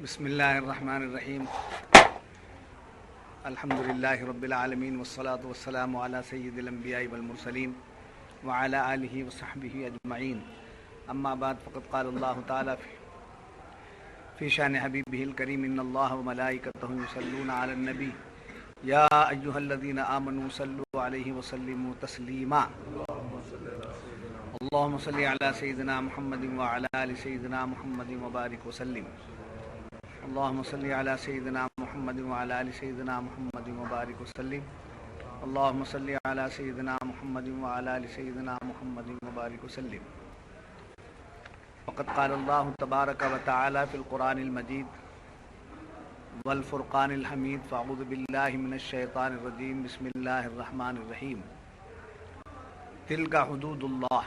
بسم اللہ الرحمن الرحیم الحمد للہ رب العالمین والصلاة والسلام علی سید الانبیاء والمرسلین وعلی آلہ وصحبہ اجمعین اما بعد فقد قال اللہ تعالی فی شان حبیبہ الکریم ان اللہ وملائکتہ یصلون علی النبی یا ایہا الذین آمنوا صلوا علیہ وسلموا تسلیما اللہم صلی علی سیدنا محمد وعلی آل سیدنا محمد وبارک وسلم اللهم صل على سيدنا محمد وعلى آل سيدنا محمد وبارك وسلم اللهم صل على سيدنا محمد وعلى آل سيدنا محمد وبارك وسلم وقد قال الله تبارك وتعالى في القرآن المجيد والفرقان الحميد فأعوذ بالله من الشيطان الرجيم بسم الله الرحمن الرحيم تلك حدود الله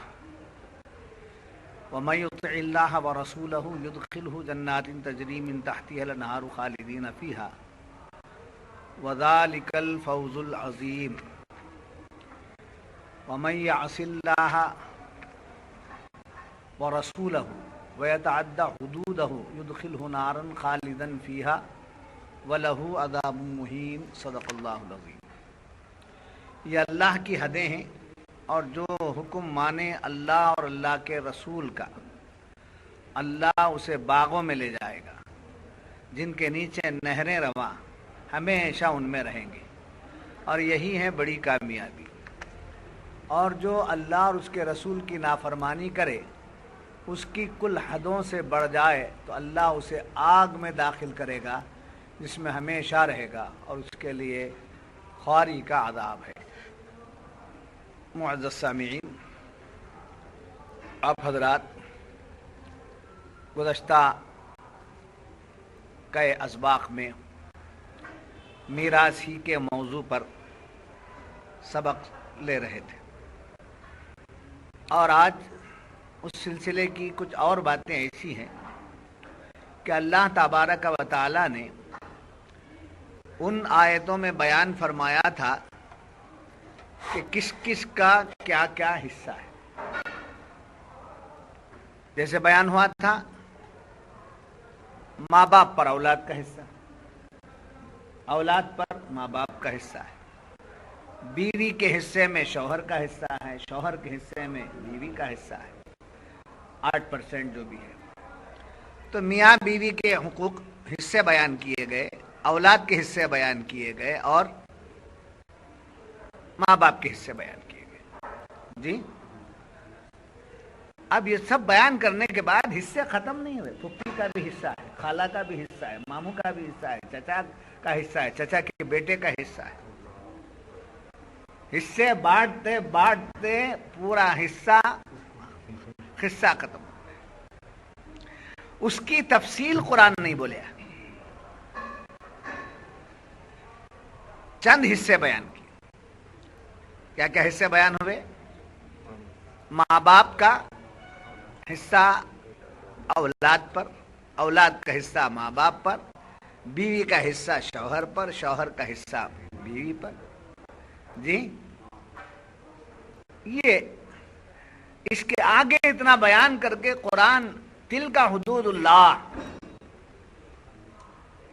ومن يطع الله ورسوله يدخله جنات تجري من تحتها الانهار خالدين فيها وذلك الفوز العظيم ومن يعص الله ورسوله ويتعدى حدوده يدخله نارا خالدا فيها وله عذاب مهين صدق الله العظيم۔ یہ اللہ کی حدیں ہیں اور جو حکم مانے اللہ اور اللہ کے رسول کا اللہ اسے باغوں میں لے جائے گا جن کے نیچے نہریں رواں ہمیشہ ان میں رہیں گے اور یہی ہے بڑی کامیابی۔ اور جو اللہ اور اس کے رسول کی نافرمانی کرے اس کی کل حدوں سے بڑھ جائے تو اللہ اسے آگ میں داخل کرے گا جس میں ہمیشہ رہے گا اور اس کے لیے خواری کا عذاب ہے۔ معزز سامعین، آپ حضرات گزشتہ کئی اسباق میں میراث ہی کے موضوع پر سبق لے رہے تھے اور آج اس سلسلے کی کچھ اور باتیں ایسی ہیں کہ اللہ تبارک و تعالی نے ان آیتوں میں بیان فرمایا تھا کہ کس کس کا کیا کیا حصہ ہے۔ جیسے بیان ہوا تھا ماں باپ پر اولاد کا حصہ، اولاد پر ماں باپ کا حصہ ہے، بیوی کے حصے میں شوہر کا حصہ ہے، شوہر کے حصے میں بیوی کا حصہ ہے 8% جو بھی ہے۔ تو میاں بیوی کے حقوق حصے بیان کیے گئے، اولاد کے حصے بیان کیے گئے اور ماں باپ کے حصے بیان کیے گئے۔ جی اب یہ سب بیان کرنے کے بعد حصے ختم نہیں ہوئے۔ پھپھی کا بھی حصہ ہے، خالہ کا بھی حصہ ہے، ماموں کا بھی حصہ ہے، چچا کا حصہ ہے، چچا کے بیٹے کا حصہ ہے۔ حصے بانٹتے بانٹتے پورا حصہ ختم ہو گیا۔ اس کی تفصیل قرآن نہیں بولے، چند حصے بیان کیے۔ کیا کیا حصے بیان ہوئے؟ ماں باپ کا حصہ اولاد پر، اولاد کا حصہ ماں باپ پر، بیوی کا حصہ شوہر پر، شوہر کا حصہ بیوی پر۔ جی یہ اس کے آگے اتنا بیان کر کے قرآن تلک حدود اللہ،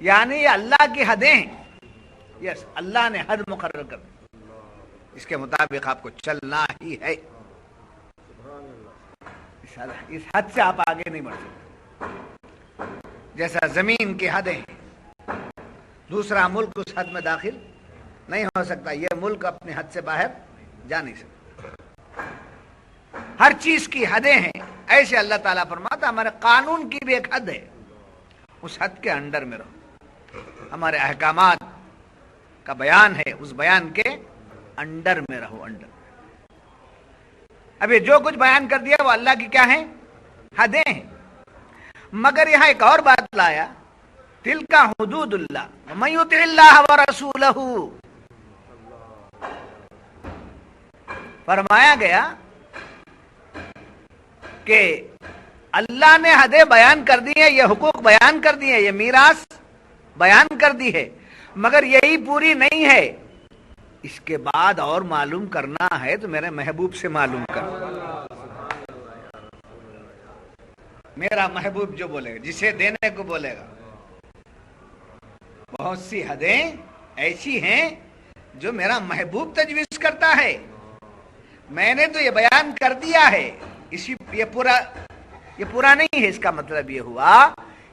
یعنی یہ اللہ کی حدیں ہیں، یس اللہ نے حد مقرر کر دی، اس کے مطابق آپ کو چلنا ہی ہے۔ اس حد سے آپ آگے نہیں بڑھ سکتے۔ جیسا زمین کی حدیں ہیں، دوسرا ملک اس حد میں داخل نہیں ہو سکتا، یہ ملک اپنی حد سے باہر جا نہیں سکتا۔ ہر چیز کی حدیں ہیں، ایسے اللہ تعالیٰ فرماتا ہمارے قانون کی بھی ایک حد ہے، اس حد کے انڈر میں رہو۔ ہمارے احکامات کا بیان ہے، اس بیان کے انڈر میں رہو، انڈر۔ اب یہ جو کچھ بیان کر دیا وہ اللہ کی کیا ہیں؟ حدیں ہیں۔ مگر یہاں ایک اور بات لایا، تلک حدود اللہ ومن یطع اللہ ورسولہ، فرمایا گیا کہ اللہ نے حدیں بیان کر دی ہیں، یہ حقوق بیان کر دی ہیں، یہ میراث بیان کر دی ہے، مگر یہی پوری نہیں ہے، اس کے بعد اور معلوم کرنا ہے تو میرے محبوب سے معلوم کر۔ میرا محبوب جو بولے گا، جسے دینے کو بولے گا بہت سی حدیں ایسی ہیں جو میرا محبوب تجویز کرتا ہے، میں نے تو یہ بیان کر دیا ہے. یہ پورا نہیں ہے. اس کا مطلب یہ ہوا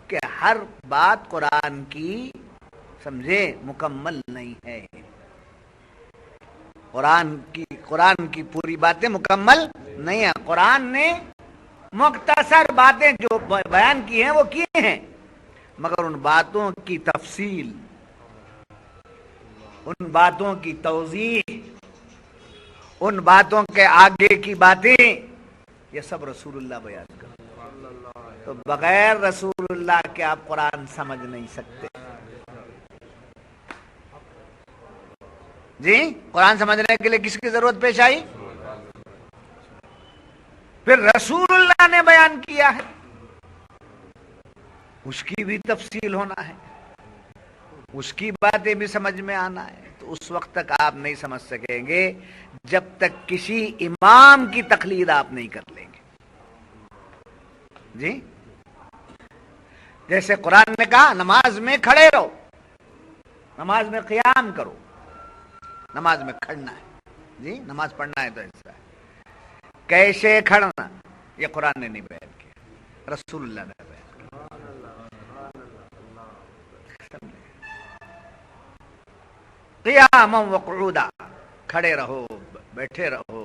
کہ ہر بات قرآن کی سمجھے مکمل نہیں ہے. قرآن کی پوری باتیں مکمل نہیں ہیں. قرآن نے مختصر باتیں جو بیان کی ہیں وہ کی ہیں، مگر ان باتوں کی تفصیل، ان باتوں کی توضیح، ان باتوں کے آگے کی باتیں، یہ سب رسول اللہ بیان کرتے. تو بغیر رسول اللہ کے آپ قرآن سمجھ نہیں سکتے. جی، قرآن سمجھنے کے لیے کس کی ضرورت پیش آئی؟ پھر رسول اللہ نے بیان کیا ہے، اس کی بھی تفصیل ہونا ہے، اس کی باتیں بھی سمجھ میں آنا ہے. تو اس وقت تک آپ نہیں سمجھ سکیں گے جب تک کسی امام کی تقلید آپ نہیں کر لیں گے. جی، جیسے قرآن نے کہا نماز میں کھڑے رہو، نماز میں قیام کرو، نماز میں کھڑنا ہے. جی، نماز پڑھنا ہے تو ایسا ہے. کیسے کھڑنا یہ قرآن نے نہیں بیان کیا، رسول اللہ نے بیان کیا. قیاما وقعودا، کھڑے رہو، بیٹھے رہو،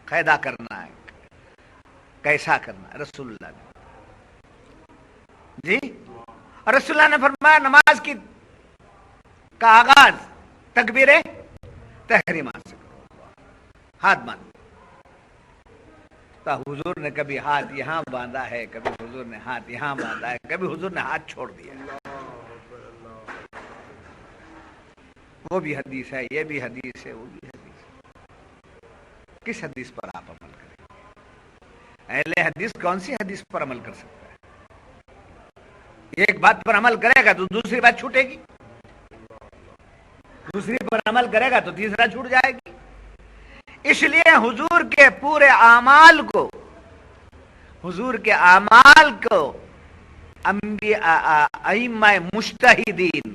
قیدا کرنا ہے، کیسا کرنا ہے رسول اللہ نے. جی، اور رسول اللہ نے فرمایا نماز کا آغاز تکبیر تحریمہ سے کرو، ہاتھ باندھ. تو حضور نے کبھی ہاتھ یہاں باندھا ہے، کبھی حضور نے ہاتھ یہاں باندھا ہے، کبھی حضور نے ہاتھ چھوڑ دیا ہے. وہ بھی حدیث ہے، یہ بھی حدیث ہے، وہ بھی حدیث ہے. کس حدیث پر آپ عمل کریں؟ اہل حدیث کون سی حدیث پر عمل کر سکتا ہے؟ ایک بات پر عمل کرے گا تو دوسری بات چھوٹے گی، دوسری پر عمل کرے گا تو تیسرا چھوٹ جائے گی. اس لیے حضور کے پورے اعمال کو، حضور کے اعمال کو ائمہ مجتہدین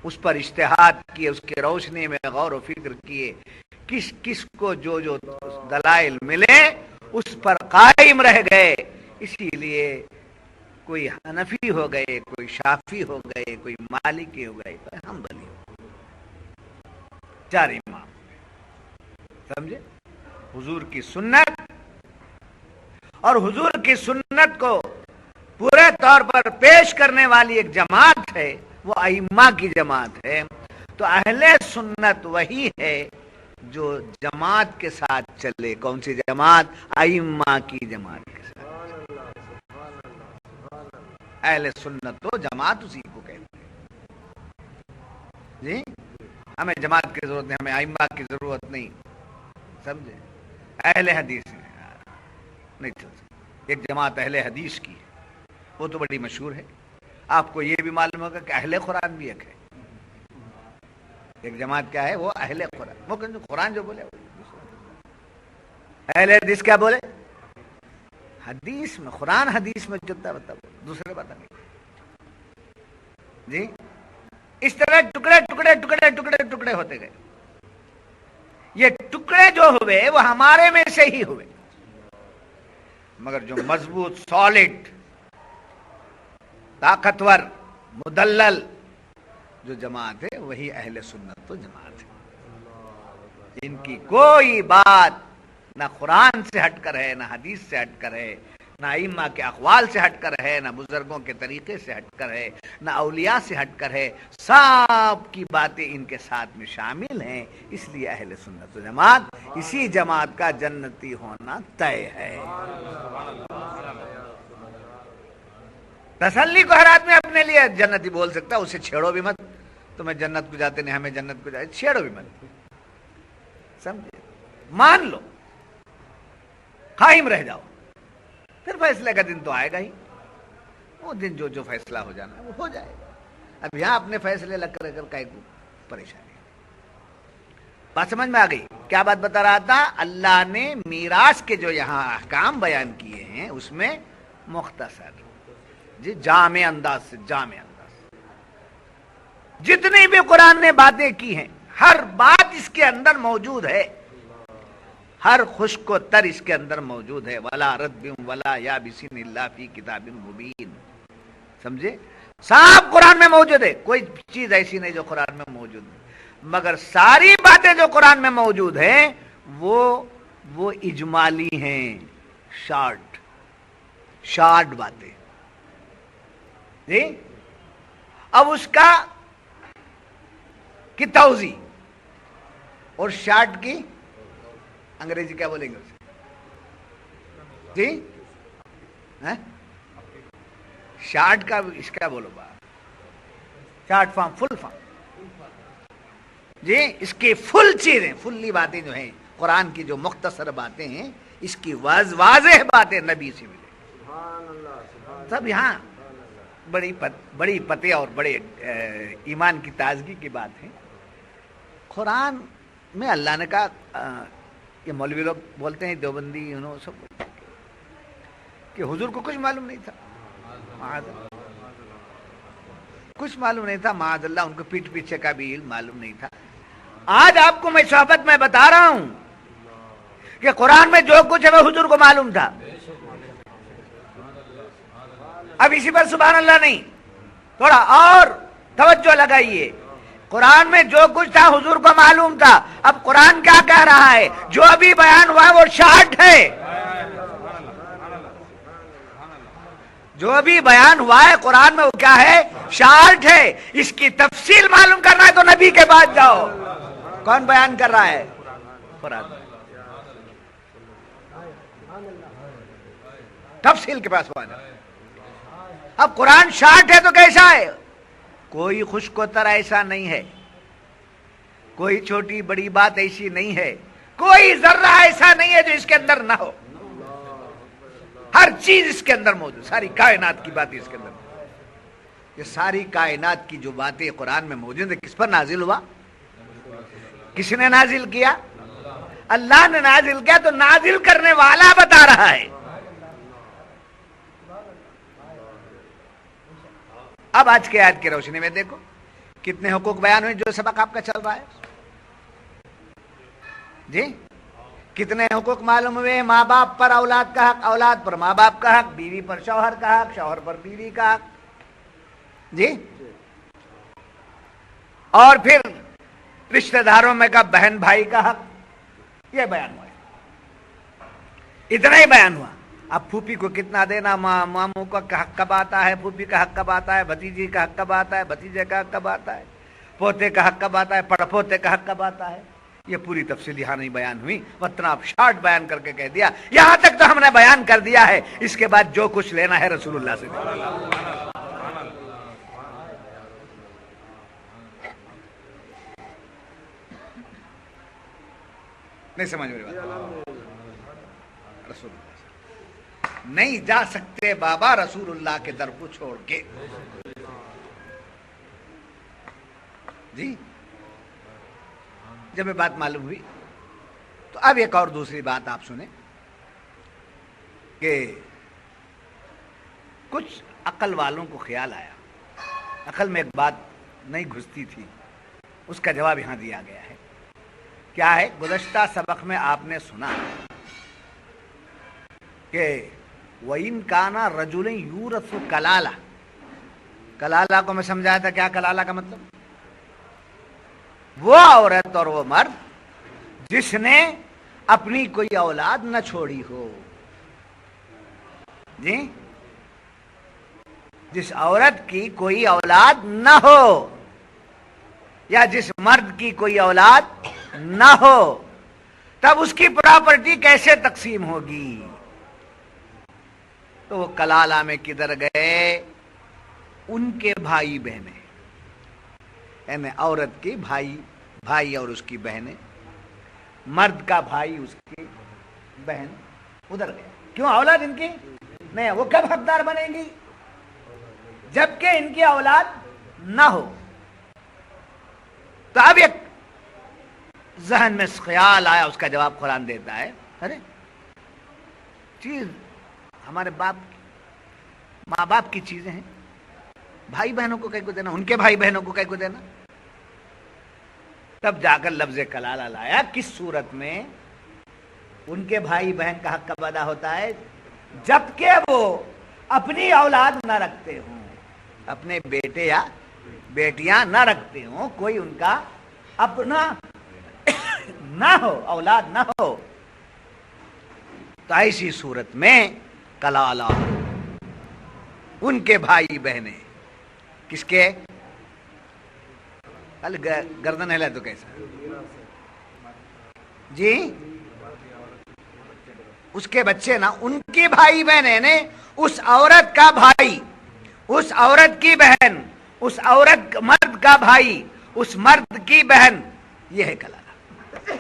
اس پر اجتہاد کیے، اس کے روشنی میں غور و فکر کیے، کس کس کو جو جو دلائل ملے اس پر قائم رہ گئے. اسی لیے کوئی حنفی ہو گئے، کوئی شافعی ہو گئے، کوئی مالکی ہو گئے، کوئی حنبلی ہو گئے. 4 امام سمجھے. حضور کی سنت، اور حضور کی سنت کو پورے طور پر پیش کرنے والی ایک جماعت ہے، وہ ائمہ کی جماعت ہے. تو اہل سنت وہی ہے جو جماعت کے ساتھ چلے. کون سی جماعت؟ ائمہ کی جماعت کے ساتھ. اہل سنت تو جماعت اسی کو کہتے ہیں. جی، ہمیں جماعت کی ضرورت نہیں، ہمیں ائمہ کی ضرورت نہیں. سمجھے؟ اہل حدیث نہیں چل سکتا. ایک جماعت اہل حدیث کی ہے، وہ تو بڑی مشہور ہے. آپ کو یہ بھی معلوم ہوگا کہ اہل قرآن بھی ایک ہے. ایک جماعت کیا ہے؟ وہ اہل قرآن. وہ قرآن جو بولے اہل حدیث کیا بولے؟ حدیث میں، قرآن حدیث میں جتنا بتا دوسرے بتا نہیں. جی، اس طرح ٹکڑے ٹکڑے ٹکڑے ٹکڑے ٹکڑے ہوتے گئے. یہ ٹکڑے جو ہوئے وہ ہمارے میں سے ہی ہوئے، مگر جو مضبوط، سالڈ، طاقتور، مدلل جو جماعت ہے وہی اہل سنت تو جماعت ہے. ان کی کوئی بات نہ قرآن سے ہٹ کر ہے، نہ حدیث سے ہٹ کر ہے، نہ ائمہ کے اقوال سے ہٹ کر ہے، نہ بزرگوں کے طریقے سے ہٹ کر ہے، نہ اولیاء سے ہٹ کر ہے. سب کی باتیں ان کے ساتھ میں شامل ہیں. اس لیے اہل سنت و جماعت، اسی جماعت کا جنتی ہونا طے ہے. تسلی کو ہر آدمی اپنے لیے جنتی بول سکتا ہے، اسے چھیڑو بھی مت. تمہیں جنت کو جاتے نہیں، ہمیں جنت کو جاتے، چھیڑو بھی مت. سمجھے؟ مان لو، قائم رہ جاؤ. پھر فیصلے کا دن تو آئے گا ہی. وہ دن جو فیصلہ ہو جانا ہے وہ ہو جائے گا. اب یہاں اپنے فیصلے لگ کر کا پریشانی. بات سمجھ میں آ گئی؟ کیا بات بتا رہا تھا؟ اللہ نے میراث کے جو یہاں احکام بیان کیے ہیں اس میں مختصر، جی، جامع انداز سے، جامع انداز. جتنی بھی قرآن نے باتیں کی ہیں ہر بات اس کے اندر موجود ہے، ہر خشک و تر اس کے اندر موجود ہے. ولا رطب ولا یابس الا فی کتاب مبین. سمجھے؟ سب قرآن میں موجود ہے، کوئی چیز ایسی نہیں جو قرآن میں موجود نہیں. مگر ساری باتیں جو قرآن میں موجود ہیں وہ اجمالی ہیں، شارٹ باتیں. جی اب اس کی توضیح اور شارٹ کی انگریزی کیا بولیں گے اسے؟ جی شارٹ کا اس کا بولو بات، شارٹ فارم، فل فارم. جی اس کی فل چیزیں، فلی باتیں جو ہیں قرآن کی، جو مختصر باتیں ہیں، اس کی واضح باتیں نبی سے ملے. سب یہاں بڑی پتے اور بڑے ایمان کی تازگی کی بات ہے. قرآن میں اللہ نے کہا، یہ مولوی لوگ بولتے ہیں، دیوبندی انہوں سب بولتے ہیں کہ حضور کو کچھ معلوم نہیں تھا، کچھ معلوم نہیں تھا، معاذ اللہ، ان کو پیٹھ پیچھے کا بھی علم معلوم نہیں تھا. آج آپ کو میں صحبت میں بتا رہا ہوں کہ قرآن میں جو کچھ ہے وہ حضور کو معلوم تھا. اب اسی پر سبحان اللہ نہیں، تھوڑا اور توجہ لگائیے. قرآن میں جو کچھ تھا حضور کو معلوم تھا. اب قرآن کیا کہہ رہا ہے؟ جو ابھی بیان ہوا وہ شارٹ ہے، جو ابھی بیان ہوا ہے قرآن میں وہ کیا ہے؟ شارٹ ہے. اس کی تفصیل معلوم کرنا ہے تو نبی کے پاس جاؤ. کون بیان کر رہا ہے؟ قرآن. تفصیل کے پاس ہوا. اب قرآن شارٹ ہے تو کیسا ہے؟ کوئی خشک و تر ایسا نہیں ہے، کوئی چھوٹی بڑی بات ایسی نہیں ہے، کوئی ذرہ ایسا نہیں ہے جو اس کے اندر نہ ہو. ہر چیز اس کے اندر موجود، ساری کائنات کی باتیں اس کے اندر. یہ ساری کائنات کی جو باتیں قرآن میں موجود ہیں، کس پر نازل ہوا؟ کس نے نازل کیا؟ اللہ نے نازل کیا. تو نازل کرنے والا بتا رہا ہے. اب آج کے آیت کی روشنی میں دیکھو کتنے حقوق بیان ہوئے، جو سبق آپ کا چل رہا ہے. جی کتنے حقوق معلوم ہوئے؟ ماں باپ پر اولاد کا حق، اولاد پر ماں باپ کا حق، بیوی پر شوہر کا حق، شوہر پر بیوی کا حق. جی اور پھر رشتہ داروں میں کا بہن بھائی کا حق. یہ بیان ہوا، اتنا ہی بیان ہوا. اب پھوپھی کو کتنا دینا، ماموں کا حق کب آتا ہے، پھوپھی کا حق کب آتا ہے، بھتیجی کا حق کب آتا ہے، بھتیجے کا حق کب آتا ہے، پوتے کا حق کب آتا ہے، پڑپوتے کا حق کب آتا ہے. یہ پوری تفصیل یہاں نہیں بیان ہوئی، اتنا آپ شارٹ بیان کر کے کہہ دیا. یہاں تک تو ہم نے بیان کر دیا ہے، اس کے بعد جو کچھ لینا ہے رسول اللہ سے. نہیں سمجھ میری بات؟ رسول اللہ نہیں جا سکتے بابا رسول اللہ کے در کو چھوڑ کے. جی جب یہ بات معلوم ہوئی تو اب ایک اور دوسری بات آپ سنیں کہ کچھ عقل والوں کو خیال آیا، عقل میں ایک بات نہیں گھستی تھی، اس کا جواب یہاں دیا گیا ہے. کیا ہے؟ گزشتہ سبق میں آپ نے سنا کہ وَإِن كَانَ رَجُلٌ يُورَثُ كَلَالَةً. کلالہ کو میں سمجھایا تھا. کیا کلالہ کا مطلب؟ وہ عورت اور وہ مرد جس نے اپنی کوئی اولاد نہ چھوڑی ہو. جی جس عورت کی کوئی اولاد نہ ہو یا جس مرد کی کوئی اولاد نہ ہو، تب اس کی پراپرٹی کیسے تقسیم ہوگی؟ تو وہ کلالہ میں کدھر گئے؟ ان کے بھائی بہنیں، یعنی عورت کی بھائی اور اس کی بہنیں، مرد کا بھائی اس کی بہن ادھر گئے. کیوں؟ اولاد ان کی نہیں. وہ کب حقدار بنے گی؟ جبکہ ان کی اولاد نہ ہو. تو اب ایک ذہن میں خیال آیا، اس کا جواب قرآن دیتا ہے. ارے چیز ہمارے ماں باپ کی چیزیں ہیں، بھائی بہنوں کو کہیں کو دینا, ان کے بھائی بہنوں کو کہیں کو دینا. تب جا کر لفظ کلالہ لایا. کس صورت میں ان کے بھائی بہن کا حق کب ادا ہوتا ہے؟ جبکہ وہ اپنی اولاد نہ رکھتے ہوں, اپنے بیٹے یا بیٹیاں نہ رکھتے ہوں, کوئی ان کا اپنا نہ ہو, اولاد نہ ہو, تو ایسی صورت میں کلالہ ان کے بھائی بہنیں. کس کے؟ گردن ہلا تو کیسا جی, اس کے بچے نا, ان کی بھائی بہنیں نے, اس عورت کا بھائی, اس عورت کی بہن, اس عورت مرد کا بھائی, اس مرد کی بہن, یہ ہے کلالہ.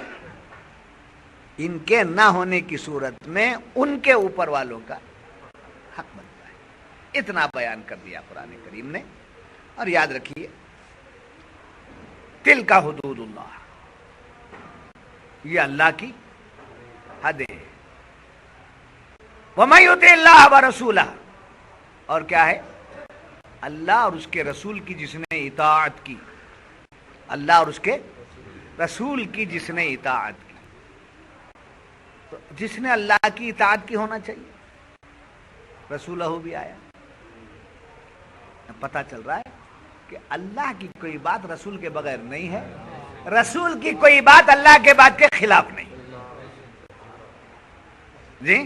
ان کے نہ ہونے کی صورت میں ان کے اوپر والوں کا حق بنتا ہے. اتنا بیان کر دیا قرآن کریم نے. اور یاد رکھیے, تلک حدود اللہ, یہ اللہ کی حدیں. وَمَن يُطِعِ اللَّهَ وَرَسُولَهُ, اور کیا ہے؟ اللہ اور اس کے رسول کی جس نے اطاعت کی, اللہ اور اس کے رسول کی جس نے اطاعت کی. تو جس نے اللہ کی اطاعت کی ہونا چاہیے. رسولہ بھی آیا, پتہ چل رہا ہے کہ اللہ کی کوئی بات رسول کے بغیر نہیں ہے, رسول کی کوئی بات اللہ کے بات کے خلاف نہیں. جی,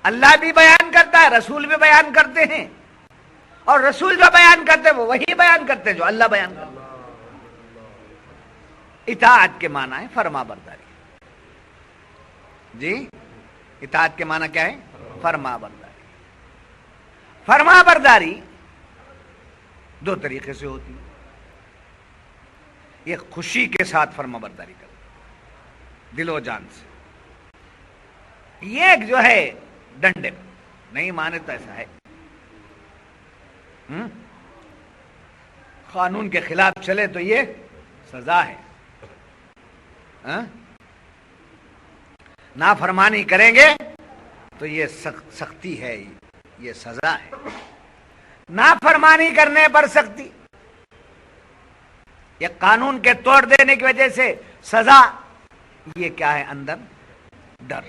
اللہ بھی بیان کرتا ہے, رسول بھی بیان کرتے ہیں, اور رسول جو بیان کرتے ہیں وہ وہی بیان کرتے ہیں جو اللہ بیان کرتے ہیں. اطاعت کے معنی ہے فرما برداری. جی, اطاعت کے معنی کیا ہے؟ فرما برداری. فرما برداری دو طریقے سے ہوتی ہے. ایک خوشی کے ساتھ فرما برداری کرنا, دل و جان سے. یہ جو ہے ڈنڈے میں, نہیں مانے تو ایسا ہے, قانون کے خلاف چلے تو یہ سزا ہے. نافرمانی کریں گے تو یہ سختی ہے, یہ سزا ہے. نافرمانی کرنے پر سختی, یہ قانون کے توڑ دینے کی وجہ سے سزا. یہ کیا ہے؟ اندر ڈر.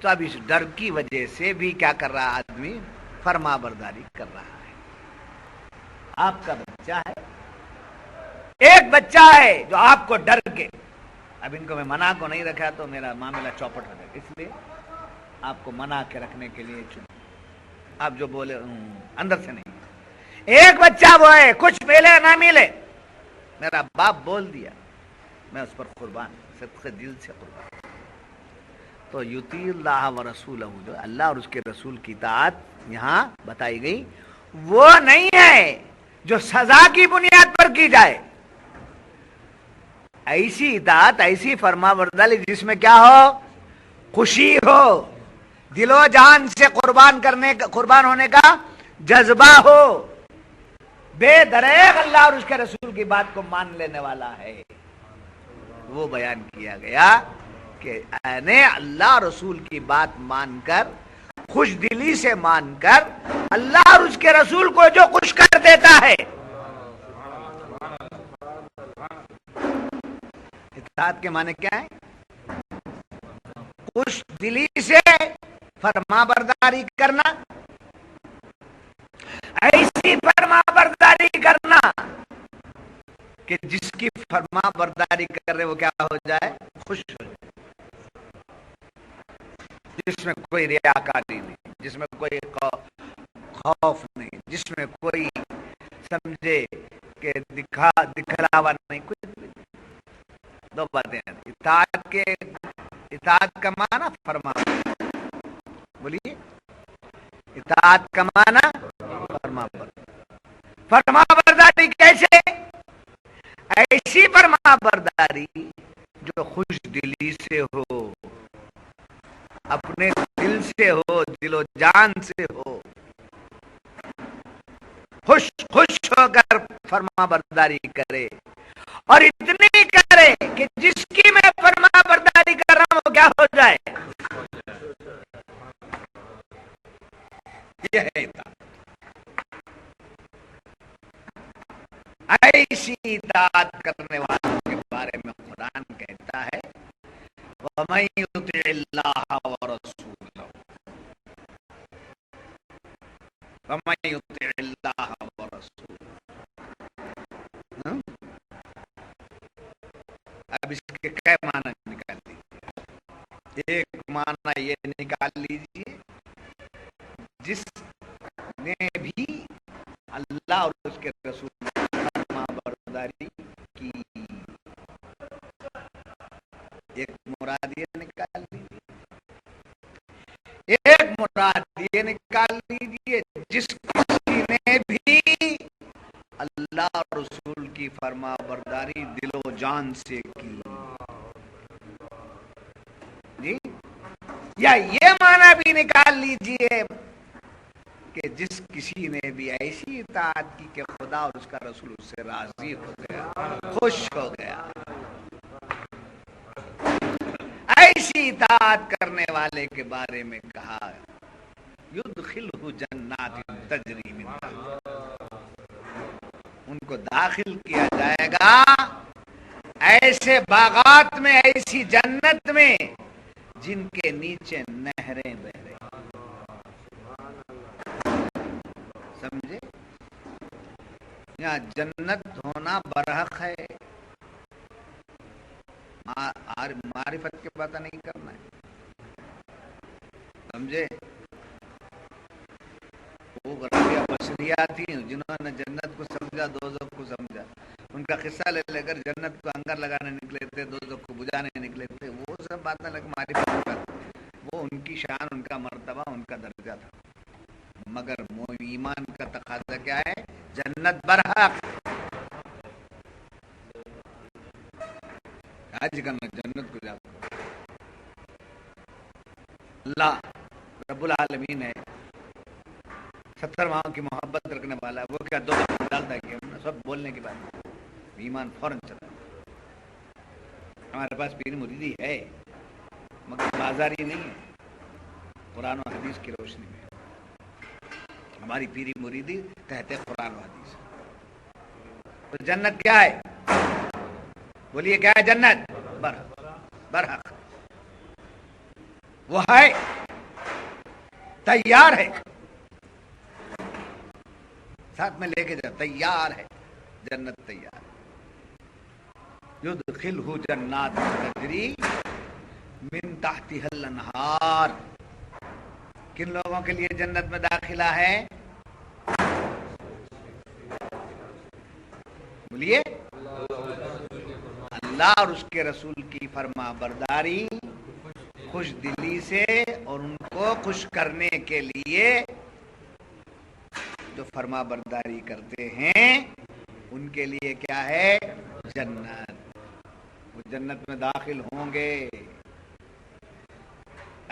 تو اب اس ڈر کی وجہ سے بھی کیا کر رہا آدمی؟ فرما برداری کر رہا ہے. آپ کا بچہ ہے, ایک بچہ ہے جو آپ کو ڈر کے, اب ان کو میں منع کو نہیں رکھا تو میرا معاملہ چوپٹ ہو جائے, اس لیے آپ کو منع کے رکھنے کے لیے آپ جو بولے اندر سے نہیں. ایک بچہ وہ ہے, کچھ ملے نہ ملے, میرا باپ بول دیا, میں اس پر قربان, صدقے دل سے قربان. تو یطیع اللہ و رسولہ, جو اللہ اور اس کے رسول کی اطاعت یہاں بتائی گئی, وہ نہیں ہے جو سزا کی بنیاد پر کی جائے. ایسی اطاعت, ایسی فرما برداری جس میں کیا ہو؟ خوشی ہو, دل و جان سے قربان ہونے کا جذبہ ہو, بے دریغ اللہ اور اس کے رسول کی بات کو مان لینے والا ہے. وہ بیان کیا گیا کہ نے اللہ رسول کی بات مان کر, خوش دلی سے مان کر, اللہ اور اس کے رسول کو جو خوش کر دیتا ہے, اطاعت کے معنی کیا ہے؟ خوش دلی سے فرما برداری کرنا, ایسی فرما برداری کرنا کہ جس کی فرما برداری کر رہے وہ کیا ہو جائے؟ خوش ہو جائے. جس میں کوئی ریاکاری نہیں, جس میں کوئی خوف نہیں, جس میں کوئی سمجھے کہ دکھلاوا نہیں, کچھ نہیں. دو باتیں ہیں. اطاعت کا معنی فرما, بولیے, اطاعت کا معنی فرما برداری. فرما برداری کیسے؟ ایسی فرما برداری جو خوش دلی سے ہو, اپنے دل سے ہو, دل و جان سے ہو, خوش ہو کر فرما برداری کرے, اور اتنی کرے کہ جس کی میں فرما برداری کر رہا ہوں وہ کیا ہو جائے. یہ ہے اطاعت. ایسی اطاعت کرنے والوں کے بارے میں قرآن کہتا ہے وَمَن يُطِعِ اللَّهَ وَرَسُولَهُ وَمَن يُطِعِ اللَّهَ وَرَسُولَهُ. اب اس کے کئی معنی نکال لیجیے. ایک معنی یہ نکال لیجیے جس نے بھی اللہ اور اس کے رسول کی فرما برداری کی. ایک مراد یہ نکال لیجیے. ایک مراد یہ نکال لیجیے جس کسی نے بھی اللہ اور رسول کی فرما برداری دل و جان سے کی. جی یا یہ معنی بھی نکال لیجیے کہ جس کسی نے بھی ایسی اطاعت کی کہ خدا اور اس کا رسول اس سے راضی ہو گیا, خوش ہو گیا. ایسی اطاعت کرنے والے کے بارے میں کہا یدخلہ جنات تجری من تحتہا, ان کو داخل کیا جائے گا ایسے باغات میں, ایسی جنت میں جن کے نیچے نہریں بہ رہی. سمجھے؟ یہاں جنت ہونا برحق ہے, معرفت کے پتہ نہیں کرنا ہے. سمجھے؟ وہ رابعہ بصریہ تھیں جنہوں نے جنت کو سمجھا, دوزخ کو سمجھا. ان کا قصہ لے لے کر جنت کو انگر لگانے نکلے تھے, دوزخ کو بجھانے نکلے تھے. وہ سب باتیں لگ معرفت کا, وہ ان کی شان, ان کا مرتبہ, ان کا درجہ تھا. مگر ایمان کا تقاضا کیا ہے؟ جنت برحق. حج کرنا, جنت کو جاتا. اللہ رب العالمین ہے, 70 ماہوں کی محبت رکھنے والا. وہ کیا دو ڈالتا ہے کہ ہم سب بولنے کے بعد ایمان فوراً چلا. ہمارے پاس پیر مریدی ہے مگر بازاری نہیں ہے, قرآن و حدیث کی روشنی میں. ہماری پیری مریدی تحت قرآن و حدیث. تو جنت کیا ہے؟ بولیے کیا ہے جنت؟ برحق. برحق وہ ہے, تیار ہے, ساتھ میں لے کے جا, تیار ہے جنت, تیار. یدخلہ جنات تجری من تحتہا الانہار. کن لوگوں کے لیے جنت میں داخلہ ہے؟ بولیے اللہ اور اس کے رسول کی فرما برداری خوش دلی سے, اور ان کو خوش کرنے کے لیے جو فرما برداری کرتے ہیں ان کے لیے کیا ہے؟ جنت. وہ جنت میں داخل ہوں گے,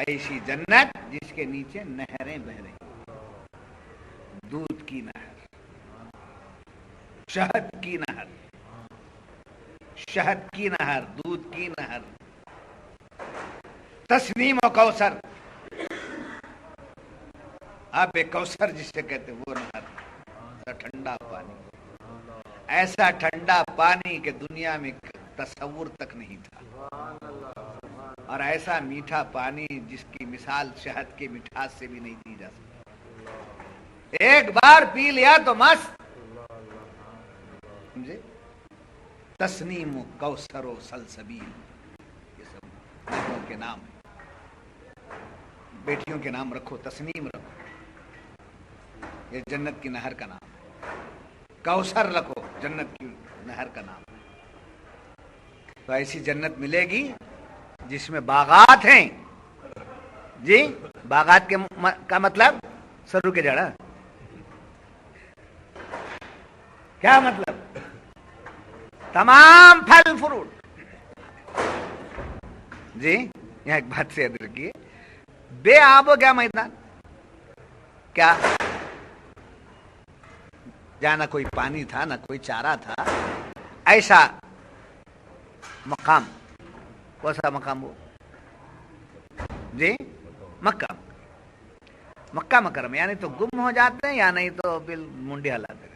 ایسی جنت جس کے نیچے نہریں بہ رہی, دودھ کی نہر, شہد کی نہر, شہد کی نہر, دودھ کی نہر. تسنیم و کوثر, آب کوثر جس سے کہتے وہ نہر. ایسا ٹھنڈا پانی, ایسا ٹھنڈا پانی کہ دنیا میں تصور تک نہیں تھا, اور ایسا میٹھا پانی جس کی مثال شہد کے مٹھاس سے بھی نہیں دی جا سکتی. ایک بار پی لیا تو مست. سمجھے؟ تسنیم و کوثر و سلسبیل, یہ سب نہروں کے نام ہیں. بیٹیوں کے نام رکھو, تسنیم رکھو, یہ جنت کی نہر کا نام ہے. کوثر رکھو, جنت کی نہر کا نام ہے. تو ایسی جنت ملے گی جس میں باغات ہیں. جی باغات کا مطلب سرو کے جڑا, کیا مطلب؟ تمام پھل فروٹ. جی یہاں ایک بات سے یاد رکھیے, بے آب ہو گیا میدان, کیا جہاں نہ کوئی پانی تھا نہ کوئی چارہ تھا, ایسا مقام. کون سا مقام وہ؟ جی مکہ. مکہ مکرم, یعنی تو گم ہو جاتے ہیں یا نہیں تو پھر منڈی ہلاتے رہتے.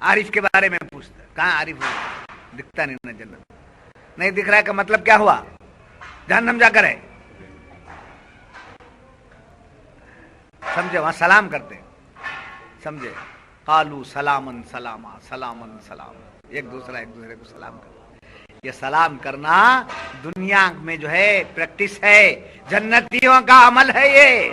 عارف کے بارے میں پوچھتا ہے، کہاں عارف ہو؟ دکھتا نہیں نا جنت، نہیں دکھ رہا ہے کا مطلب کیا ہوا؟ جہنم جا کر ہے. سمجھے؟ وہاں سلام کرتے ہیں، سمجھے؟ قالوا سلامن سلاما، سلامن سلام، ایک دوسرے کو سلام کرتے. یہ سلام کرنا دنیا میں جو ہے پریکٹس ہے، جنتیوں کا عمل ہے یہ.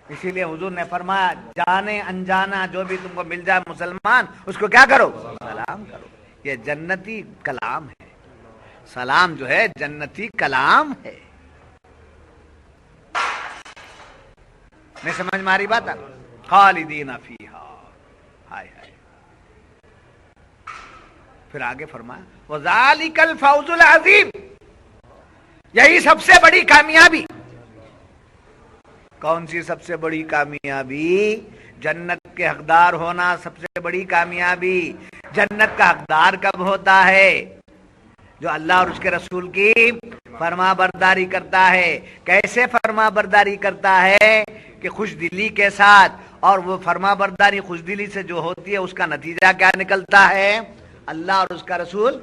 اسی لیے حضور نے فرمایا جانے انجانا جو بھی تم کو مل جائے مسلمان اس کو کیا کرو؟ سلام کرو. یہ جنتی کلام ہے، سلام جو ہے جنتی کلام ہے. نہیں سمجھ میں آ رہی بات؟ خالدین فیہا. ہائے ہائے. پھر آگے فرمایا وذالک الفوز العظیم، یہی سب سے بڑی کامیابی. کون سی سب سے بڑی کامیابی؟ جنت کے حقدار ہونا سب سے بڑی کامیابی. جنت کا حقدار کب ہوتا ہے؟ جو اللہ اور اس کے رسول کی فرما برداری کرتا ہے. کیسے فرما برداری کرتا ہے؟ کہ خوش دلی کے ساتھ. اور وہ فرما برداری خوش دلی سے جو ہوتی ہے اس کا نتیجہ کیا نکلتا ہے؟ اللہ اور اس کا رسول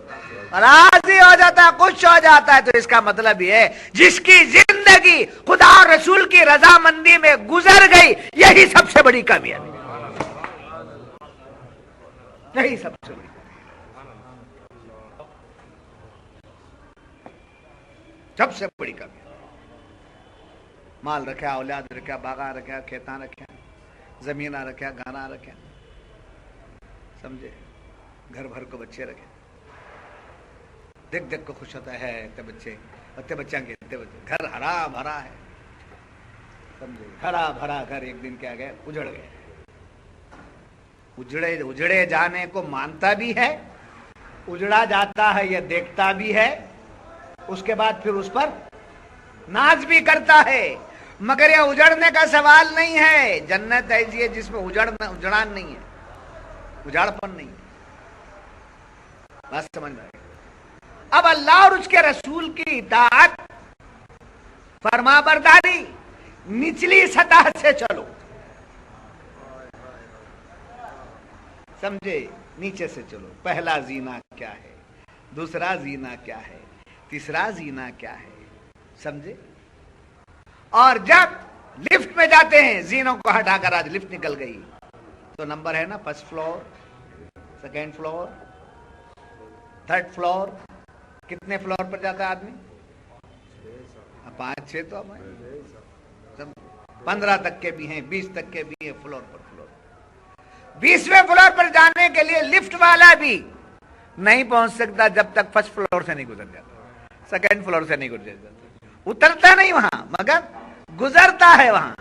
راضی ہو جاتا ہے، خوش ہو جاتا ہے. تو اس کا مطلب یہ ہے جس کی زندگی خدا اور رسول کی رضامندی میں گزر گئی یہی سب سے بڑی کامیابی، یہی سب سے بڑی. سب سے بڑی کامیابی. مال رکھا، اولاد رکھا، باغاں رکھا، کھیتاں رکھا، زمیناں رکھا، گھراں رکھا، سمجھے؟ گھر بھر کو بچے رکھے، دیکھ دیکھ کو خوش ہوتا ہے تے بچے، تے بچیاں کے تے بچے. گھر ہرا بھرا ہے، سمجھے؟ ہرا بھرا گھر ایک دن کیا گئے؟ اجڑ گئے. اجڑے جانے کو مانتا بھی ہے، اجڑا جاتا ہے یہ دیکھتا بھی ہے، اس کے بعد پھر اس پر ناز بھی کرتا ہے. مگر یہ اجڑنے کا سوال نہیں ہے. جنت ایسی ہے جس میں اجڑان نہیں ہے، اجاڑپن نہیں ہے. بات سمجھ میں آئی؟ اب اللہ اور اس کے رسول کی اطاعت، فرما برداری، نچلی سطح سے چلو، سمجھے؟ نیچے سے چلو. پہلا زینہ کیا ہے، دوسرا زینہ کیا ہے، تیسرا زینہ کیا ہے، سمجھے؟ اور جب لفٹ میں جاتے ہیں زینوں کو ہٹا کر، آج لفٹ نکل گئی تو نمبر ہے نا، first floor, second floor, third floor. کتنے فلور پر جاتا ہے آدمی؟ 5 6 تو 15 تک کے بھی ہیں، 20 تک کے بھی ہیں. فلور پر فلور. 20ویں فلور پر جانے کے لیے لفٹ والا بھی نہیں پہنچ سکتا جب تک فرسٹ فلور سے نہیں گزر جاتا، سیکنڈ فلور سے نہیں گزر جاتا. اترتا نہیں وہاں مگر گزرتا ہے وہاں.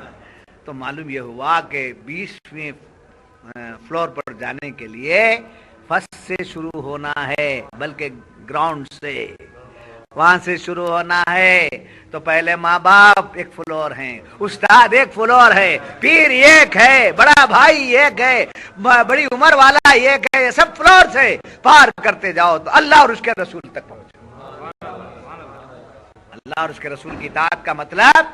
تو معلوم یہ ہوا کہ 20ویں فلور پر جانے کے لیے فرسٹ سے شروع ہونا ہے، بلکہ گراؤنڈ سے، وہاں سے شروع ہونا ہے. تو پہلے ماں باپ ایک فلور ہیں، استاد ایک فلور ہے، پیر ایک ہے، بڑا بھائی ایک ہے، بڑی عمر والا ایک ہے. یہ سب فلور سے پار کرتے جاؤ تو اللہ اور اس کے رسول تک پہنچو. اللہ اور اس کے رسول کی اطاعت کا مطلب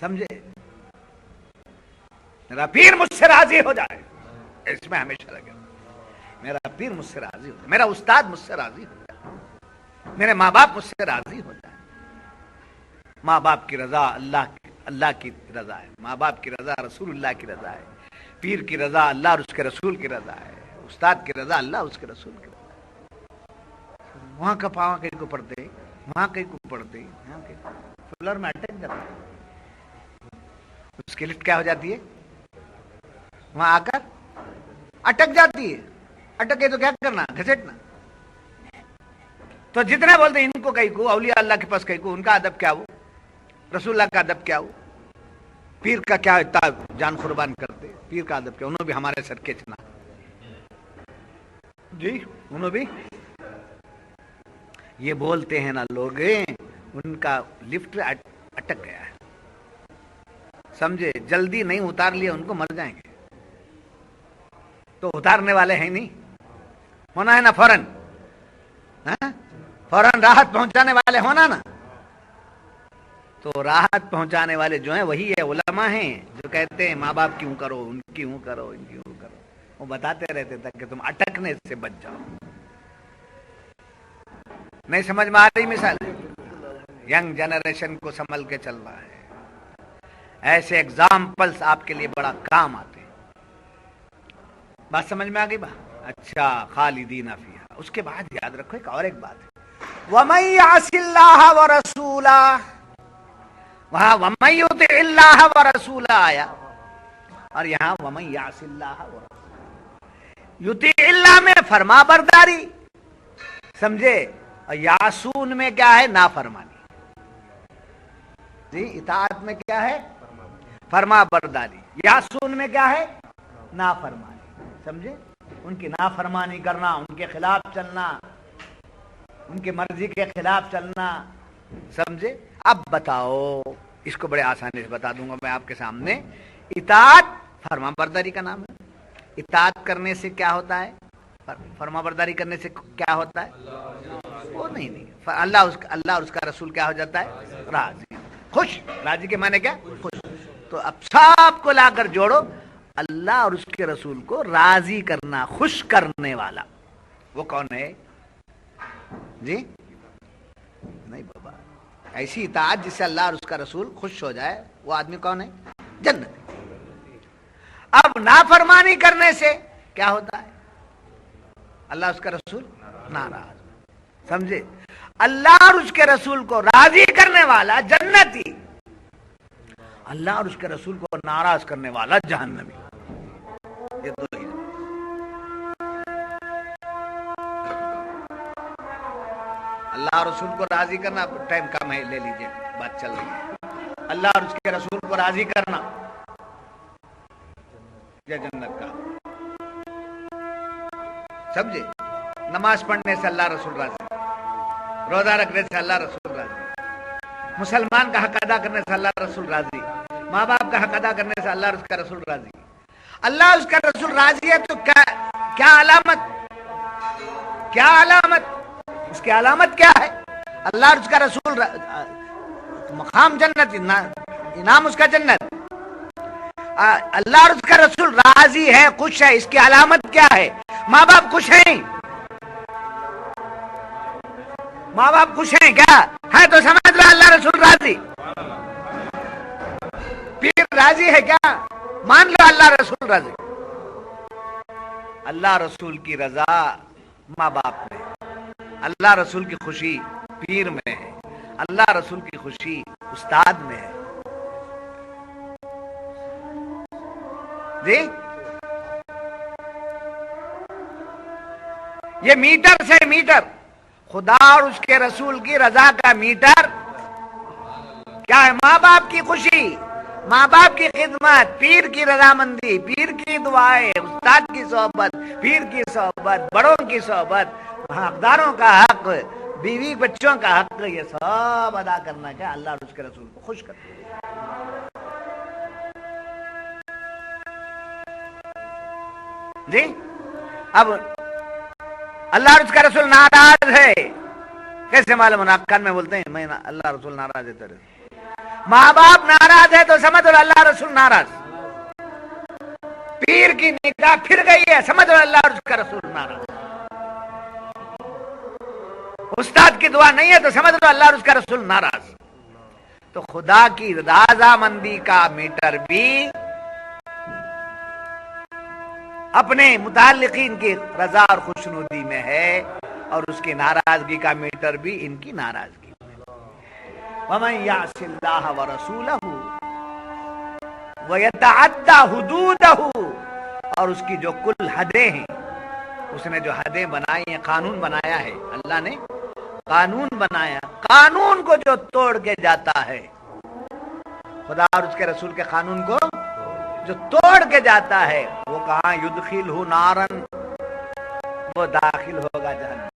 سمجھے؟ میرا پیر مجھ سے راضی ہو جائے، اس میں ہمیشہ لگے. میرا پیر مجھ سے راضی ہو جائے، میرا استاد مجھ سے راضی ہو جائے، میرے ماں باپ مجھ سے راضی ہو جائے. ماں باپ کی رضا اللہ کی رضا ہے، ماں باپ کی رضا رسول اللہ کی رضا ہے، پیر کی رضا اللہ اور اس کے رسول کی رضا ہے، استاد کی رضا اللہ اور اس کے رسول کی رضا ہے. وہاں کا پاوا کہیں کو پڑھتے، وہاں کہیں کو پڑھتے، یہاں کہیں فلور میں اٹک جاتا ہے. اس کی لفٹ کیا ہو جاتی ہے؟ وہاں آ کر اٹک جاتی ہے. اٹکے تو کیا کرنا؟ گھسیٹنا. تو جتنے بولتے ہیں ان کو کہیں کو، اولیاء اللہ کے پاس کہیں کو، ان کا ادب کیا ہو، رسول اللہ کا ادب کیا ہو، پیر کا کیا اتنا جان قربان کرتے، پیر کا ادب کیا، انہوں بھی ہمارے سر کھینچنا جی، انہوں بھی یہ بولتے ہیں نا لوگ، ان کا لفٹ اٹک گیا ہے، سمجھے؟ جلدی نہیں اتار لیے ان کو مر جائیں گے. تو اتارنے والے ہیں نہیں، ہونا ہے نا فوراً، فوراً راحت پہنچانے والے ہونا نا. تو راحت پہنچانے والے جو ہیں وہی ہے علماء ہیں جو کہتے ہیں ماں باپ کیوں کرو، ان کیوں کرو، ان کیوں کرو، وہ بتاتے رہتے تھے کہ تم اٹکنے سے بچ جاؤ۔ نہیں سمجھ میں آ رہی مثال؟ ینگ جنریشن کو سنبھل کے چل رہا ہے، ایسے ایگزامپلس آپ کے لیے بڑا کام آتے ہیں۔ بات سمجھ میں آ گئی بات؟ اچھا، خالدین فیہا، اس کے بعد یاد رکھو ایک بات ہے، وَمَن يَعْصِ اللَّهَ وَرَسُولَهُ، وہاں وَمَن يُطِعِ اللَّهَ وَرَسُولَهُ آیا، اور یہاں وَمَن يَعْصِ اللَّهَ وَرَسُولَهُ، یطیع اللہ میں فرما برداری، سمجھے، اور یاسون میں کیا ہے؟ نافرمانی۔ جی، اطاعت میں کیا ہے؟ فرما برداری، یاسون میں کیا ہے؟ نافرمانی، سمجھے، ان کی نافرمانی کرنا، ان کے خلاف چلنا، ان کی مرضی کے خلاف چلنا، سمجھے۔ اب بتاؤ، اس کو بڑے آسانی سے بتا دوں گا میں آپ کے سامنے۔ اطاعت فرما برداری کا نام ہے۔ اطاعت کرنے سے کیا ہوتا ہے؟ فرما برداری کرنے سے کیا ہوتا ہے؟ وہ نہیں، اللہ اور اس کا رسول کیا ہو جاتا ہے؟ راضی، خوش۔ راضی کے معنی کیا؟ خوش۔ تو اب سب کو لا کر جوڑو، اللہ اور اس کے رسول کو راضی کرنا، خوش کرنے والا وہ کون ہے؟ جی نہیں بابا، ایسی اطاعت جس سے اللہ اور اس کا رسول خوش ہو جائے، وہ آدمی کون ہے؟ جنت۔ اب نافرمانی کرنے سے کیا ہوتا ہے؟ اللہ اس کا رسول ناراض، سمجھے۔ اللہ اور اس کے رسول کو راضی کرنے والا جنتی، اللہ اور اس کے رسول کو ناراض کرنے والا جہنمی۔ یہ دو ہی۔ اللہ اور رسول کو راضی کرنا، ٹائم کم ہے، لے لیجئے، بات چل رہی ہے۔ اللہ اور اس کے رسول کو راضی کرنا یہ جنت کا، سمجھے۔ نماز پڑھنے سے اللہ رسول راضی، روزہ رکھنے سے اللہ رسول راضی، مسلمان کا حق ادا کرنے سے اللہ رسول راضی، ماں باپ کا حق ادا کرنے سے اللہ اور اس کا رسول راضی۔ اللہ اس کا رسول راضی ہے تو کیا علامت؟ کیا علامت؟ اس کی علامت کیا ہے؟ اللہ اور اس کا رسول مقام جنت، انعام اس کا جنت۔ اللہ اور اس کا رسول راضی ہے، خوش ہے، اس کی علامت کیا ہے؟ ماں باپ خوش ہیں؟ ماں باپ خوش ہیں کیا ہے؟ تو سمجھ لو اللہ رسول راضی۔ پیر راضی ہے کیا؟ مان لو اللہ رسول راضی۔ اللہ رسول کی رضا ماں باپ میں، اللہ رسول کی خوشی پیر میں ہے، اللہ رسول کی خوشی استاد میں ہے۔ جی، یہ میٹر سے میٹر، خدا اور اس کے رسول کی رضا کا میٹر کیا ہے؟ ماں باپ کی خوشی، ماں باپ کی خدمت، پیر کی رضامندی، پیر کی دعائیں، استاد کی صحبت، پیر کی صحبت، بڑوں کی صحبت، حقداروں کا حق، بیوی بچوں کا حق، یہ سب ادا کرنا کیا؟ اللہ اور اس کے رسول کو خوش کرنا۔ جی، اب اللہ اور اس کا رسول ناراض ہے، کیسے معلوم ہونا؟ کان میں بولتے ہیں میں اللہ رسول ناراض ہے تیرے، ماں باپ ناراض ہے تو سمجھ لو اللہ رسول ناراض، پیر کی نگاہ پھر گئی ہے، سمجھ لو اللہ اور اس کا رسول ناراض، استاد کی دعا نہیں ہے تو سمجھ لو اللہ اور اس کا رسول ناراض۔ تو خدا کی رضامندی کا میٹر بھی اپنے متعلقین کی رضا اور خوشنودی میں ہے، اور اس کی ناراضگی کا میٹر بھی ان کی ناراضگی میں۔ وَمَن يَعْصِ اللَّهَ وَرَسُولَهُ وَيَتَعَدَّ حُدُودَهُ، اور اس کی جو کل حدیں ہیں، اس نے جو حدیں بنائی ہیں، قانون بنایا ہے، اللہ نے قانون بنایا، قانون کو جو توڑ کے جاتا ہے، خدا اور اس کے رسول کے قانون کو جو توڑ کے جاتا ہے، وہ کہاں؟ یدخلہ نارن، وہ داخل ہوگا جہنم،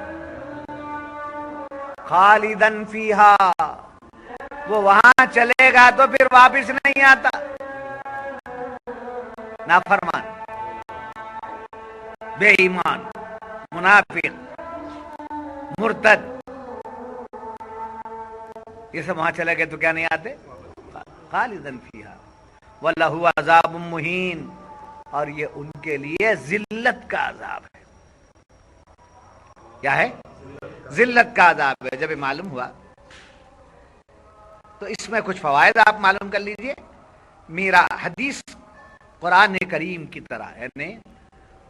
خالدن فیہا، وہ وہاں چلے گا تو پھر واپس نہیں آتا۔ نافرمان، بے ایمان، منافق، مرتد، یہ سب وہاں چلے گئے تو کیا نہیں آتے؟ خالدن فیہا وَلَهُ عَذَابٌ مُّہِینٌ، اور یہ ان کے لیے ذلت کا عذاب ہے۔ کیا ہے؟ ذلت کا عذاب ہے۔ جب یہ معلوم ہوا تو اس میں کچھ فوائد آپ معلوم کر لیجئے۔ میرا حدیث قرآن کریم کی طرح، یعنی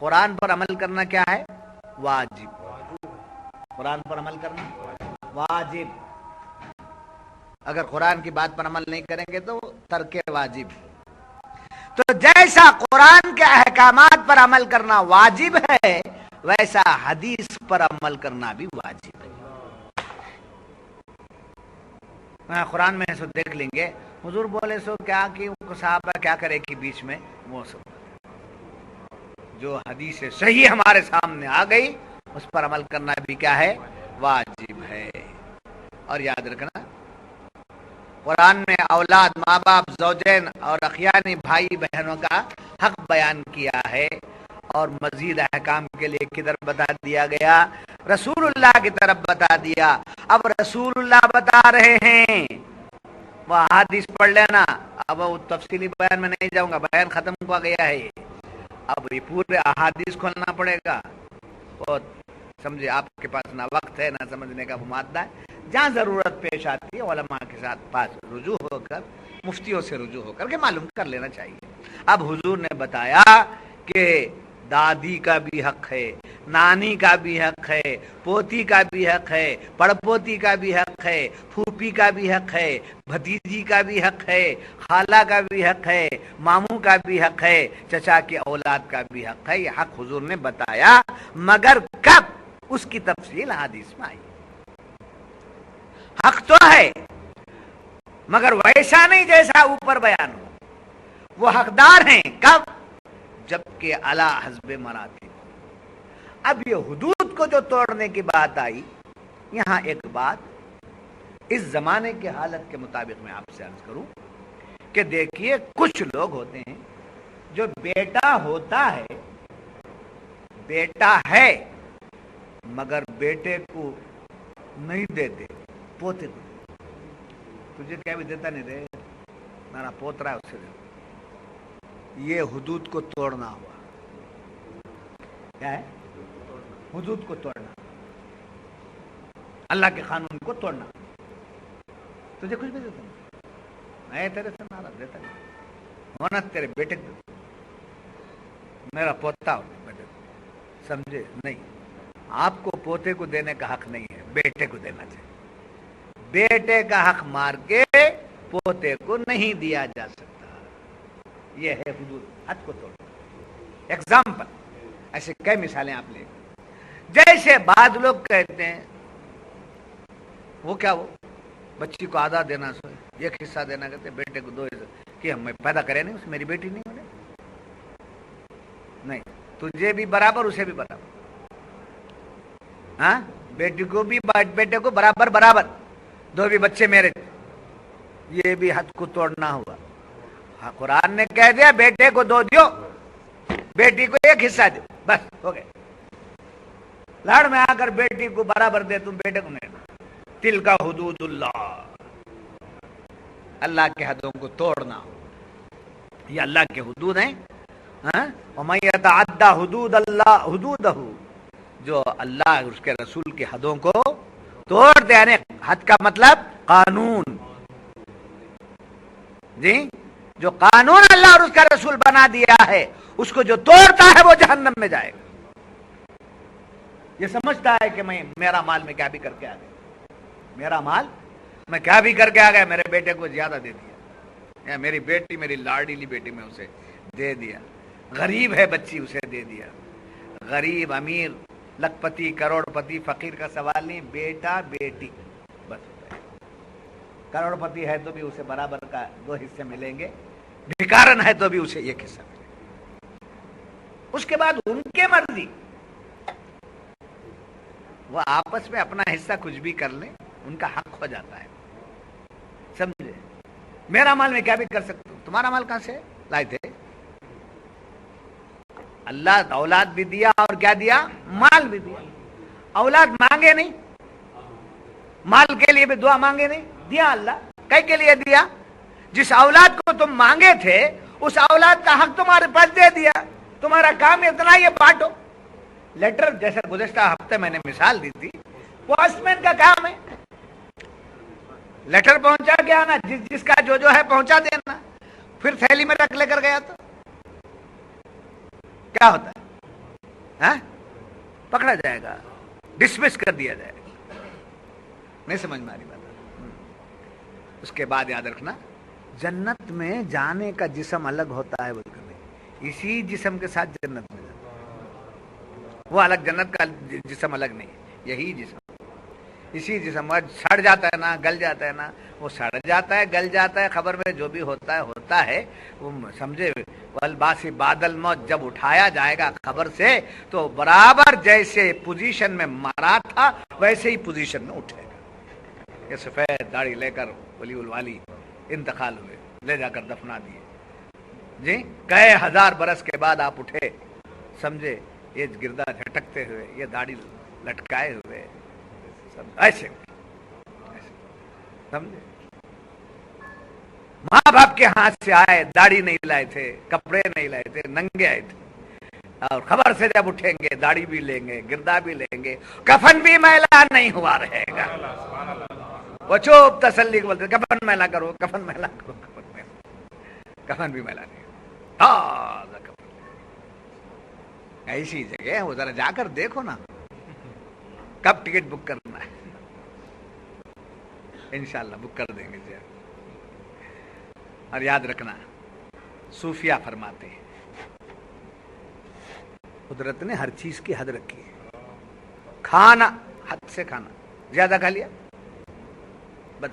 قرآن پر عمل کرنا کیا ہے؟ واجب۔ قرآن پر عمل کرنا واجب۔ اگر قرآن کی بات پر عمل نہیں کریں گے تو ترک واجب۔ تو جیسا قرآن کے احکامات پر عمل کرنا واجب ہے، ویسا حدیث پر عمل کرنا بھی واجب ہے۔ قرآن میں سو دیکھ لیں گے، حضور بولے سو کیا کہ صحابہ کیا کرے کہ بیچ میں وہ سب جو حدیث صحیح ہمارے سامنے آ گئی اس پر عمل کرنا بھی کیا ہے؟ واجب ہے۔ اور یاد رکھنا قرآن میں اولاد، ماں باپ، زوجین اور اخیانی بھائی بہنوں کا حق بیان کیا ہے، اور مزید احکام کے لیے کدھر بتا دیا گیا؟ رسول اللہ کی طرف بتا دیا۔ اب رسول اللہ بتا رہے ہیں، وہ احادیث پڑھ لینا، اب وہ تفصیلی بیان میں نہیں جاؤں گا، بیان ختم ہوا گیا ہے۔ اب یہ پورے احادیث کھولنا پڑے گا، اور سمجھے آپ کے پاس نہ وقت ہے نہ سمجھنے کا وہ مادہ ہے۔ جہاں ضرورت پیش آتی ہے علماء کے ساتھ پاس رجوع ہو کر، مفتیوں سے رجوع ہو کر کے معلوم کر لینا چاہیے۔ اب حضور نے بتایا کہ دادی کا بھی حق ہے، نانی کا بھی حق ہے، پوتی کا بھی حق ہے، پڑپوتی کا بھی حق ہے، پھوپھی کا بھی حق ہے، بھتیجی کا بھی حق ہے، خالہ کا بھی حق ہے، ماموں کا بھی حق ہے، چچا کی اولاد کا بھی حق ہے۔ یہ حق حضور نے بتایا، مگر کب؟ اس کی تفصیل حدیث میں آئی۔ حق تو ہے مگر ویسا نہیں جیسا اوپر بیان ہو۔ وہ حقدار ہیں کب؟ جبکہ اعلی حسب مراتب۔ اب یہ حدود کو جو توڑنے کی بات آئی، یہاں ایک بات اس زمانے کی حالت کے مطابق میں آپ سے عرض کروں کہ دیکھیے کچھ لوگ ہوتے ہیں جو بیٹا ہوتا ہے، بیٹا ہے مگر بیٹے کو نہیں دیتے، پوتے کو۔ تجھے کیا بھی دیتا نہیں رہے، میرا پوت رہا ہے اسے دے۔ یہ حدود کو توڑنا ہوا۔ کیا ہے؟ حدود کو توڑنا، اللہ کے قانون کو توڑنا۔ تجھے کچھ بھی دیتا نہیں، میں تیرے سے ناراض دیتا نہیں، ہونا تیرے بیٹے کو، میرا پوتا ہو بیٹے کو، سمجھے؟ نہیں، آپ کو پوتے کو دینے کا حق نہیں ہے، بیٹے کو دینا چاہیے۔ بیٹے کا حق مار کے پوتے کو نہیں دیا جا سکتا۔ یہ ہے حدود، حد کو توڑنا۔ ایگزامپل، ایسے کئی مثالیں آپ لیں۔ جیسے بعض لوگ کہتے ہیں وہ کیا، وہ بچی کو آدھا دینا، سو ایک حصہ دینا، کہتے ہیں بیٹے کو 2 حصہ، کہ ہم پیدا کرے نہیں، اس میری بیٹی نہیں ہونے، نہیں، تجھے بھی برابر اسے بھی برابر، ہاں، بیٹی کو بھی بیٹے کو برابر برابر، 2 بھی بچے میرے۔ یہ بھی حد کو توڑنا ہوا۔ ہاں، قرآن نے کہہ دیا بیٹے کو 2 دیو، بیٹی کو 1 حصہ دو، بس ہو گئے۔ لڑ میں آ کر بیٹی کو برابر دے، تم بیٹے کو نہیں دو۔ تل کا حدود اللہ، اللہ کے حدوں کو توڑنا، یہ اللہ کے حدود ہیں۔ وَمَن يَتَعَدَّ حُدُودَ اللَّهِ حُدُودَهُ، جو اللہ اور اس کے رسول کے حدوں کو توڑ دے، یعنی حد کا مطلب قانون، جی، جو قانون اللہ اور اس کا رسول بنا دیا ہے اس کو جو توڑتا ہے وہ جہنم میں جائے گا۔ یہ سمجھتا ہے کہ میں میرا مال میں کیا بھی کر کے آ گیا، میرا مال میں کیا بھی کر کے آ گیا، میرے بیٹے کو زیادہ دے دیا، یا میری بیٹی، میری لاڈلی بیٹی میں اسے دے دیا، غریب ہے بچی اسے دے دیا۔ غریب، امیر، لکھپتی، کروڑ پتی، فقیر کا سوال نہیں، بیٹا بیٹی بس ہوتا ہے۔ کروڑ پتی ہے تو بھی اسے برابر کا 2 حصے ملیں گے، بھکارن ہے تو بھی اسے 1 حصہ ملے گا۔ اس کے بعد ان کے مرضی، وہ آپس میں اپنا حصہ کچھ بھی کر لیں، ان کا حق ہو جاتا ہے، سمجھے؟ میرا مال میں کیا بھی کر سکتا ہوں، تمہارا مال کہاں سے لائے تھے؟ اللہ اولاد بھی دیا اور کیا دیا؟ مال بھی دیا۔ اولاد مانگے نہیں، مال کے لیے بھی دعا مانگے نہیں، دیا اللہ. کئی کے لیے دیا؟ جس اولاد کو تم مانگے تھے اس اولاد کا حق تمہارے پاس دے دیا. تمہارا کام اتنا یہ بانٹو. لیٹر جیسے گزشتہ ہفتے میں نے مثال دی تھی, پوسٹ مین کا کام ہے لیٹر پہنچا کے آنا, جس کا جو ہے پہنچا دینا, پھر تھیلی میں رکھ لے کر گیا تو کیا ہوتا ہے؟ پکڑا جائے گا, ڈسمس کر دیا جائے گا. نہیں سمجھ میں آ رہی بات؟ اس کے بعد یاد رکھنا, جنت میں جانے کا جسم الگ ہوتا ہے, اسی جسم کے ساتھ جنت میں جاتا ہے. وہ الگ, جنت کا جسم الگ نہیں, یہی جسم, اسی جسم. سڑ جاتا ہے نا, گل جاتا ہے نا, وہ سڑ جاتا ہے, گل جاتا ہے, خبر میں جو بھی ہوتا ہے وہ سمجھے. والباسی بادل موت, جب اٹھایا جائے گا خبر سے تو برابر جیسے پوزیشن میں مرا تھا ویسے ہی پوزیشن میں اٹھے گا. یہ سفید داڑھی لے کر ولی الوالی انتقال ہوئے, لے جا کر دفنا دیے جی. کئی ہزار برس کے بعد آپ اٹھے, سمجھے, یہ گردہ جھٹکتے ہوئے, یہ داڑھی لٹکائے ہوئے, ایسے سمجھے. ماں باپ کے ہاتھ سے آئے, داڑھی نہیں لائے تھے, کپڑے نہیں لائے تھے, ننگے آئے تھے, اور خبر سے جب اٹھیں گے داڑھی بھی لیں گے, گردہ بھی لیں گے, کفن بھی میلا نہیں ہوا رہے گا. وہ چوپ تسلی کو بولتے, کفن میلا کرو, کفن میلا کرو, کفن بھی میلا نہیں. ایسی جگہ ہے, وہ ذرا جا کر دیکھو نا, کب ٹکٹ بک کرنا ہے, انشاءاللہ بک کر دیں گے. اور یاد رکھنا, صوفیہ فرماتے ہیں قدرت نے ہر چیز کی حد رکھی ہے. کھانا حد سے کھانا, زیادہ کھا لیا بس